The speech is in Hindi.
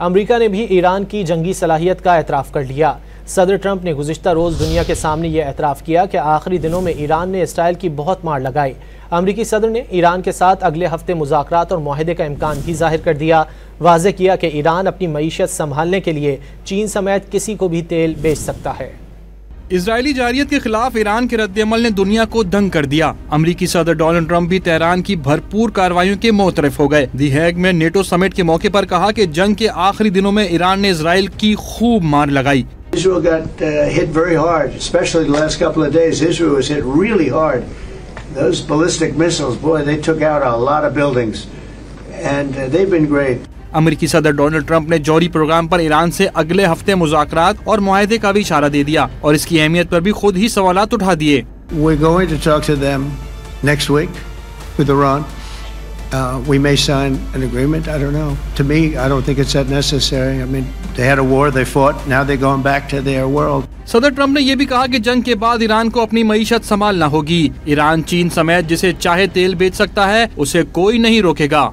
अमेरिका ने भी ईरान की जंगी सलाहियत का एतराफ़ कर लिया। सदर ट्रंप ने गुज़िश्ता रोज़ दुनिया के सामने यह एतराफ़ किया कि आखिरी दिनों में ईरान ने इसराइल की बहुत मार लगाई। अमरीकी सदर ने ईरान के साथ अगले हफ्ते मुज़ाकरात और मुआहदे का इम्कान भी जाहिर कर दिया। वाज़ेह किया कि ईरान अपनी मईशत संभालने के लिए चीन समेत किसी को भी तेल बेच सकता है। इजरायली जारियत के खिलाफ ईरान के रद्द-ए-अमल ने दुनिया को दंग कर दिया। अमरीकी सदर डोनाल्ड ट्रंप भी तेहरान की भरपूर कार्रवाइयों के मोतरफ हो गए। दी हैग में नेटो समिट के मौके पर कहा कि जंग के आखिरी दिनों में ईरान ने इजराइल की खूब मार लगाई। Israel got hit very hard, especially the last couple of days. Israel was hit really hard. Those ballistic missiles, boy, they took out a lot of buildings, and they've been great. अमेरिकी सदर डोनाल्ड ट्रंप ने जौहरी प्रोग्राम पर ईरान से अगले हफ्ते मुज़ाकरात और मुआहदे का भी इशारा दे दिया और इसकी अहमियत पर भी खुद ही सवालात उठा दिए। We're going to talk to them next week with Iran. We may sign an agreement. I don't know. To me, I don't think it's that necessary. I mean, they had a war, they fought. Now they're going back to their world. सदर ट्रंप ने यह भी कहा कि जंग के बाद ईरान को अपनी मईशत संभालना होगी। ईरान चीन समेत जिसे चाहे तेल बेच सकता है, उसे कोई नहीं रोकेगा।